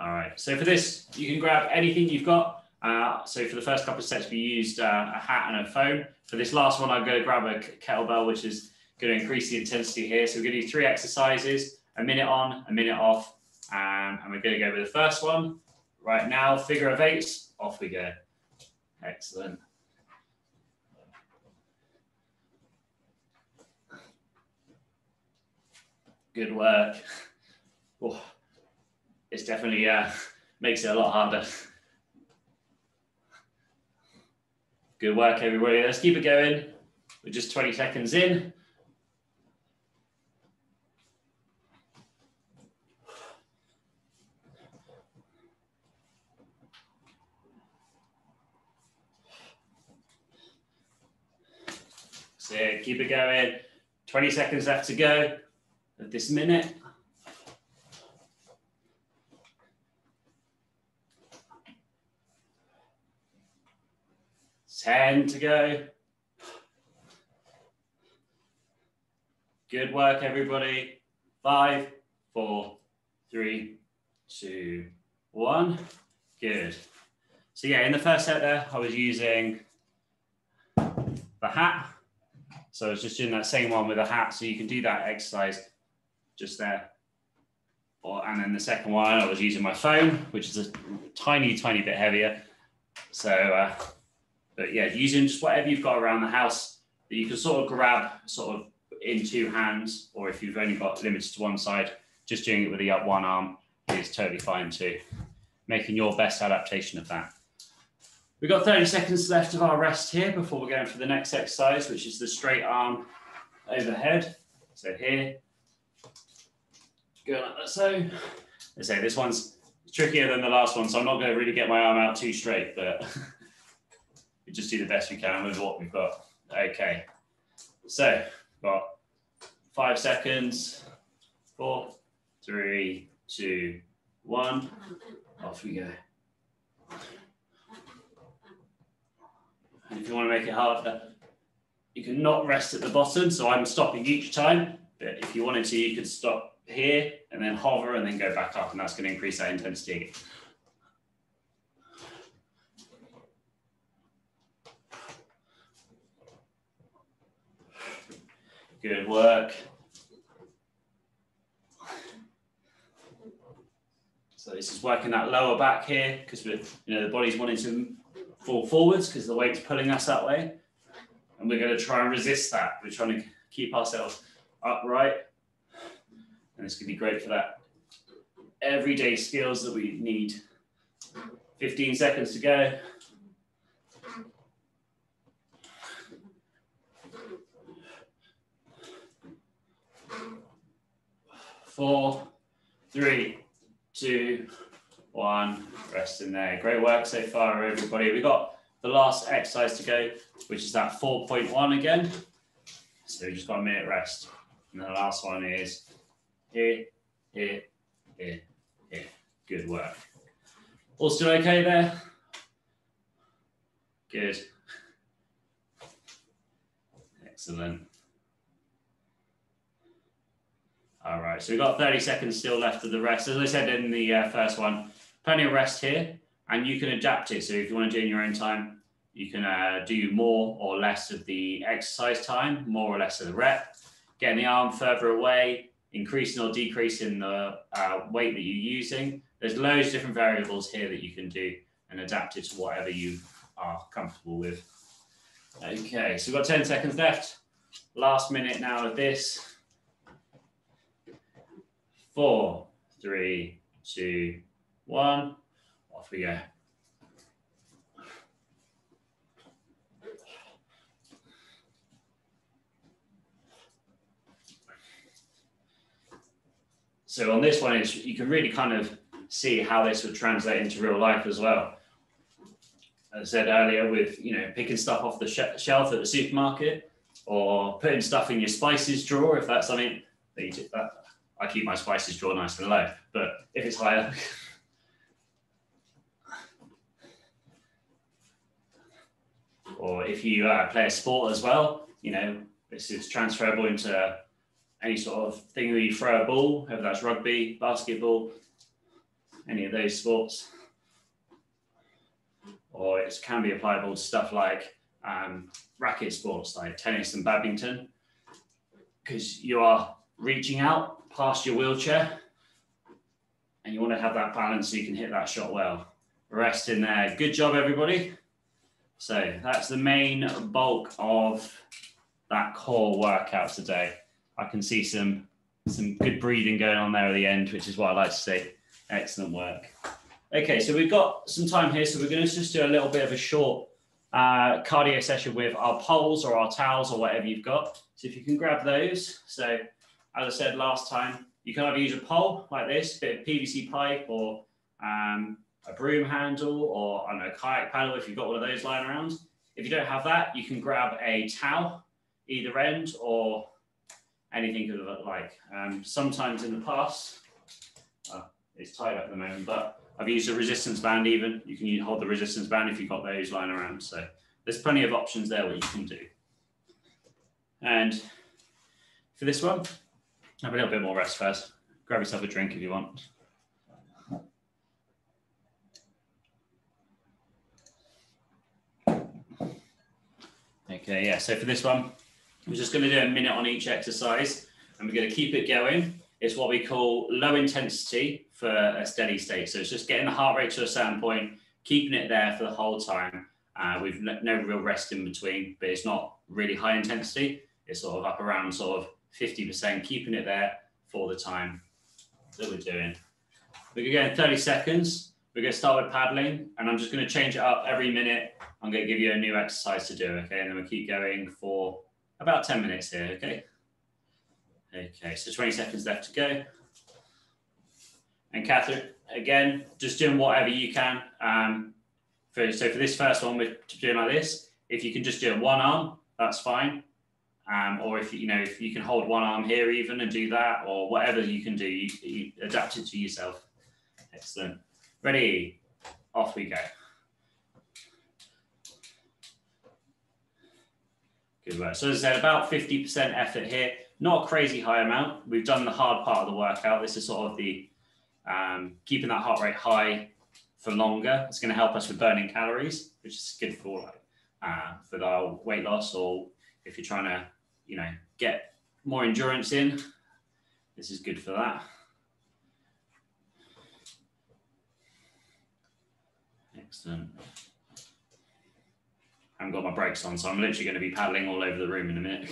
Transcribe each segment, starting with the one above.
All right, so for this, you can grab anything you've got. So for the first couple of sets, we used a hat and a phone. For this last one, I'm going to grab a kettlebell, which is going to increase the intensity here. So we're going to do 3 exercises, a minute on, a minute off. And we're going to go with the first one. Right now, figure of 8s, off we go. Excellent. Good work. Oh, it's definitely makes it a lot harder. Good work, everybody. Let's keep it going. We're just 20 seconds in. So keep it going. 20 seconds left to go of this minute. Ten to go. Good work, everybody. 5, 4, 3, 2, 1. Good. So yeah, in the first set there, I was using the hat. So I was just doing that same one with a hat. So you can do that exercise just there. And then the second one, I was using my phone, which is a tiny, tiny bit heavier. So, but yeah, using just whatever you've got around the house that you can sort of grab sort of in 2 hands, or if you've only got limited to one side, just doing it with the up one arm is totally fine too. Making your best adaptation of that. We've got 30 seconds left of our rest here before we're going for the next exercise, which is the straight arm overhead. So here, going like that. So this one's trickier than the last one, so I'm not going to really get my arm out too straight, but we just do the best we can with what we've got. Okay, so got 5 seconds. 4, 3, 2, 1. Off we go. And if you want to make it harder, you can not rest at the bottom. So I'm stopping each time, but if you wanted to, you could stop here and then hover and then go back up, and that's going to increase that intensity again. Good work. So this is working that lower back here because the body's wanting to fall forwards because the weight's pulling us that way. And we're going to try and resist that. We're trying to keep ourselves upright. And this could be great for that everyday skills that we need. 15 seconds to go. 4, 3, 2, 1. Rest in there. Great work so far, everybody. We've got the last exercise to go, which is that 4.1 again. So we just got a minute rest. And the last one is here, here, here, here. Good work. All still okay there? Good. Excellent. All right, so we've got 30 seconds still left of the rest. As I said in the first one, plenty of rest here, and you can adapt it. So if you want to do it in your own time, you can do more or less of the exercise time, more or less of the rep, getting the arm further away, increasing or decreasing the weight that you're using. There's loads of different variables here that you can do and adapt it to whatever you are comfortable with. Okay, so we've got 10 seconds left. Last minute now of this. 4, 3, 2, 1. Off we go. So on this one, you can really kind of see how this would translate into real life as well. As I said earlier, with picking stuff off the shelf at the supermarket, or putting stuff in your spices drawer, if that's something that you do. I keep my spices drawer nice and low, but if it's higher, or if you play a sport as well, this is transferable into any sort of thing where you throw a ball, whether that's rugby, basketball. any of those sports. Or it can be applicable to stuff like racket sports like tennis and badminton, because you are reaching out past your wheelchair and you want to have that balance so you can hit that shot well. Rest in there. Good job, everybody. So that's the main bulk of that core workout today. I can see some good breathing going on there at the end, which is what I like to see. Excellent work. Okay, so we've got some time here, so we're going to just do a little bit of a short cardio session with our poles or our towels or whatever you've got. So if you can grab those. So as I said last time, you can either use a pole like this, a bit of PVC pipe, or a broom handle, or I don't know, a kayak paddle if you've got one of those lying around. If you don't have that, you can grab a towel either end or anything of it like. Sometimes in the past, it's tied up at the moment, but I've used a resistance band even. You can hold the resistance band if you've got those lying around. So there's plenty of options there what you can do. And for this one, have a little bit more rest first. Grab yourself a drink if you want. Okay, yeah, so for this one, we're just going to do a minute on each exercise, and we're going to keep it going. It's what we call low intensity for a steady state. So it's just getting the heart rate to a certain point, keeping it there for the whole time with no real rest in between, but it's not really high intensity. It's sort of up around sort of 50%, keeping it there for the time that we're doing. We're going to go in 30 seconds. We're going to start with paddling, and I'm just going to change it up every minute. I'm going to give you a new exercise to do, okay? And then we'll keep going for about 10 minutes here, okay? Okay, so 20 seconds left to go. And Catherine, again, just doing whatever you can. So for this first one, we're doing like this. If you can just do it one arm, that's fine. Or if you can hold one arm here even and do that, or whatever you can do, you adapt it to yourself. Excellent. Ready? Off we go. Good work. So as I said, about 50% effort here. Not a crazy high amount. We've done the hard part of the workout. This is sort of the keeping that heart rate high for longer. It's going to help us with burning calories, which is good for our weight loss, or if you're trying to, get more endurance in. This is good for that. Excellent. I haven't got my brakes on, so I'm literally going to be paddling all over the room in a minute.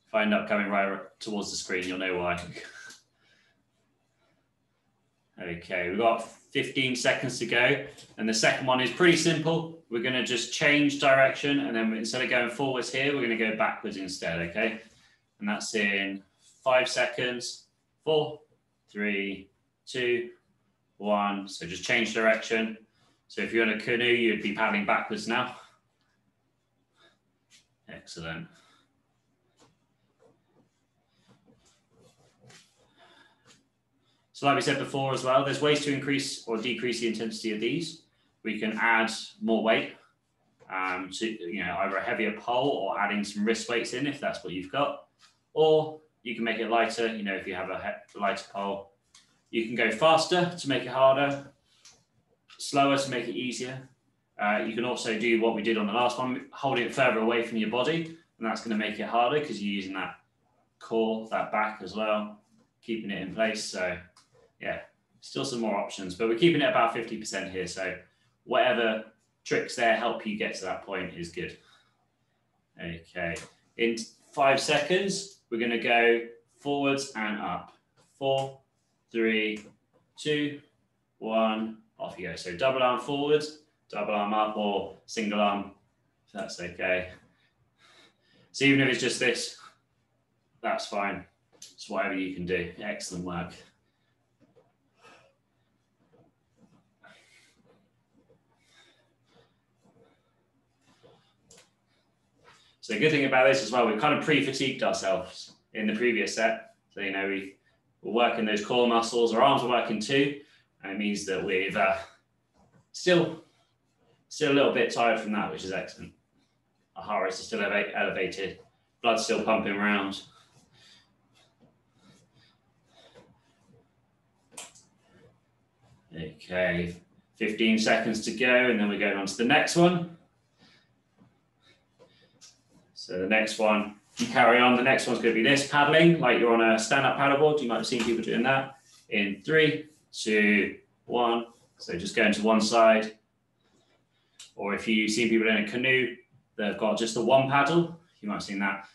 If I end up coming right towards the screen, you'll know why. Okay, we've got 15 seconds to go. And the second one is pretty simple. We're going to just change direction. And then instead of going forwards here, we're going to go backwards instead, okay? And that's in 5 seconds. 4, 3, 2, 1. So just change direction. So if you're in a canoe, you'd be paddling backwards now. Excellent. So like we said before as well, there's ways to increase or decrease the intensity of these. We can add more weight to either a heavier pole or adding some wrist weights in if that's what you've got. Or you can make it lighter, if you have a lighter pole. You can go faster to make it harder, slower to make it easier. You can also do what we did on the last one, holding it further away from your body, and that's going to make it harder because you're using that core, that back as well, keeping it in place. So yeah, still some more options, but we're keeping it about 50% here. So whatever tricks there help you get to that point is good. Okay, in 5 seconds, we're going to go forwards and up. 4, 3, 2, 1, off you go. So double arm forwards, double arm up, or single arm, if that's okay. So even if it's just this, that's fine. It's whatever you can do. Excellent work. So the good thing about this as well, we've kind of pre-fatigued ourselves in the previous set. So, we're working those core muscles, our arms are working too. And it means that we've still a little bit tired from that, which is excellent. Our heart rates are still elevated, blood's still pumping around. Okay, 15 seconds to go, and then we're going on to the next one. So the next one, you carry on. The next one's going to be this, paddling, like you're on a stand-up paddleboard. You might have seen people doing that. In 3, 2, 1. So just going to one side. Or if you've seen people in a canoe, they've got just the one paddle. You might have seen that.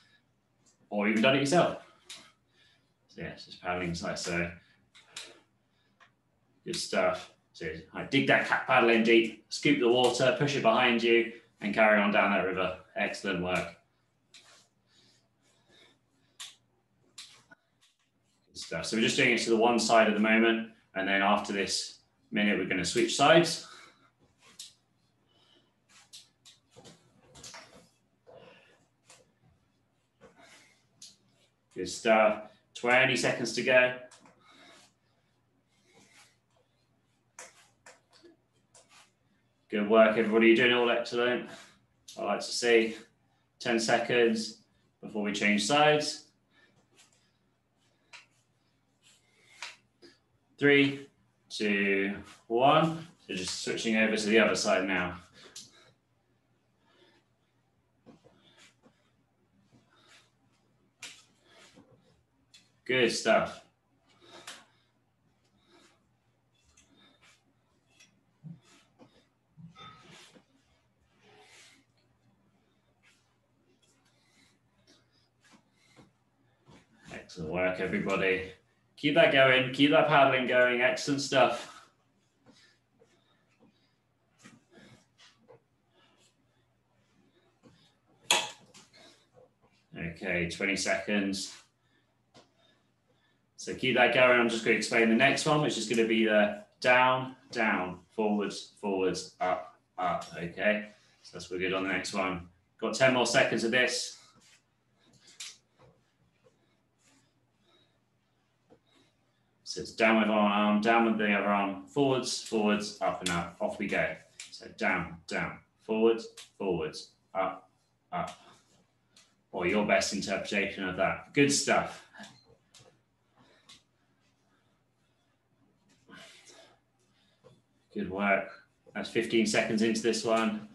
Or even done it yourself. So yeah, it's just paddling like so. Good stuff. So dig that cat paddle in deep, scoop the water, push it behind you, and carry on down that river. Excellent work. Good stuff. So we're just doing it to the one side at the moment, and then after this minute, we're going to switch sides. Good stuff. 20 seconds to go. Good work, everybody. You're doing all excellent. I like to see 10 seconds before we change sides. 3, 2, 1. So just switching over to the other side now. Good stuff. Excellent work, everybody. Keep that going. Keep that paddling going. Excellent stuff. Okay, 20 seconds. So keep that going. I'm just going to explain the next one, which is going to be the down, down, forwards, forwards, up, up. Okay, so that's what we're good on the next one. Got 10 more seconds of this. So it's down with one arm, down with the other arm, forwards, forwards, up and up. Off we go. So down, down, forwards, forwards, up, up. Or your best interpretation of that. Good stuff. Good work. That's 15 seconds into this one.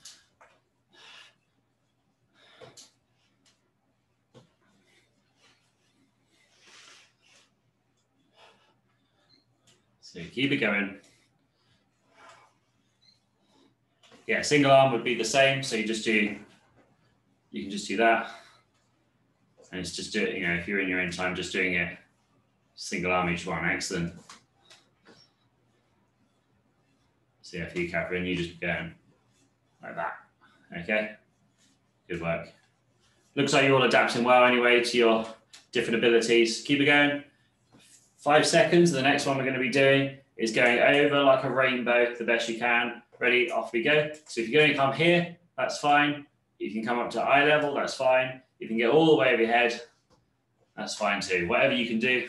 So keep it going. Yeah, single arm would be the same. So you can just do that. And it's just doing, if you're in your own time, just doing it single arm each one. Excellent. So yeah, for you, Catherine, you just go like that. Okay, good work. Looks like you're all adapting well anyway to your different abilities. Keep it going. 5 seconds. The next one we're going to be doing is going over like a rainbow the best you can. Ready? Off we go. So if you're going to come here, that's fine. You can come up to eye level, that's fine. You can get all the way over your head, that's fine too. Whatever you can do.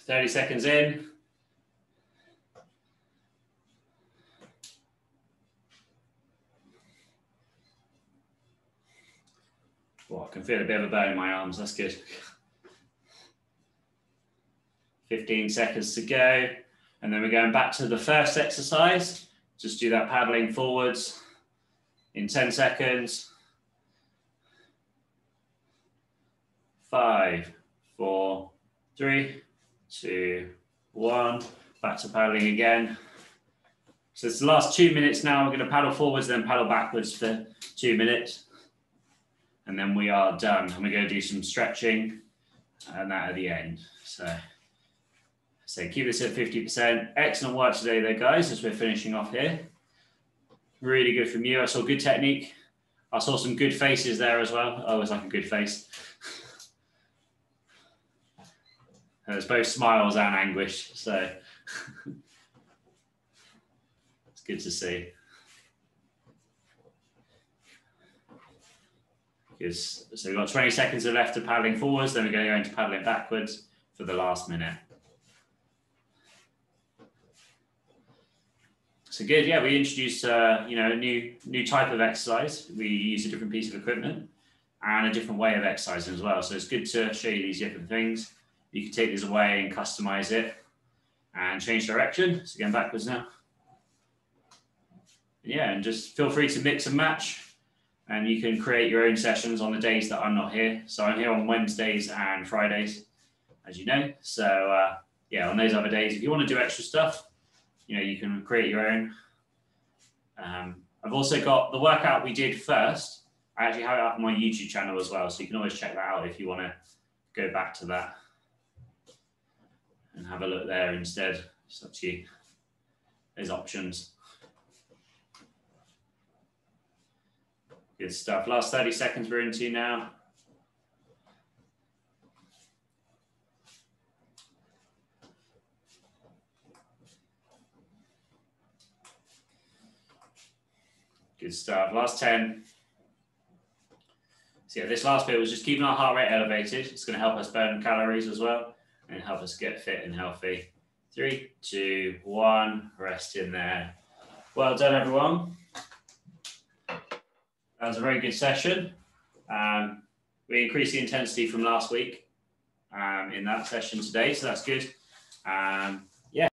"30 seconds in. Well, I can feel a bit of a burn in my arms, that's good. 15 seconds to go. And then we're going back to the first exercise. Just do that paddling forwards in 10 seconds. 5, 4, 3, 2, 1. Back to paddling again. So it's the last 2 minutes now. We're going to paddle forwards, then paddle backwards for 2 minutes. And then we are done. And we're going to do some stretching and that at the end. So keep this at 50%. Excellent work today there, guys, as we're finishing off here. Really good from you. I saw good technique. I saw some good faces there as well. I always like a good face. There's both smiles and anguish, so it's good to see. So we've got 20 seconds left of paddling forwards, then we're going to go into paddling backwards for the last minute. So good, yeah, we introduced a new type of exercise. We use a different piece of equipment and a different way of exercising as well. So it's good to show you these different things. You can take these away and customize it and change direction. So going backwards now. Yeah, and just feel free to mix and match, and you can create your own sessions on the days that I'm not here. So I'm here on Wednesdays and Fridays, as you know. So yeah, on those other days, if you want to do extra stuff, you can create your own. I've also got the workout we did first. I actually have it up on my YouTube channel as well, so you can always check that out if you want to go back to that and have a look there instead. It's up to you. There's options. Good stuff. Last 30 seconds we're into now. Good stuff. Last 10. So yeah, this last bit was just keeping our heart rate elevated. It's going to help us burn calories as well and help us get fit and healthy. 3, 2, 1. Rest in there. Well done, everyone. That was a very good session. We increased the intensity from last week in that session today, so that's good.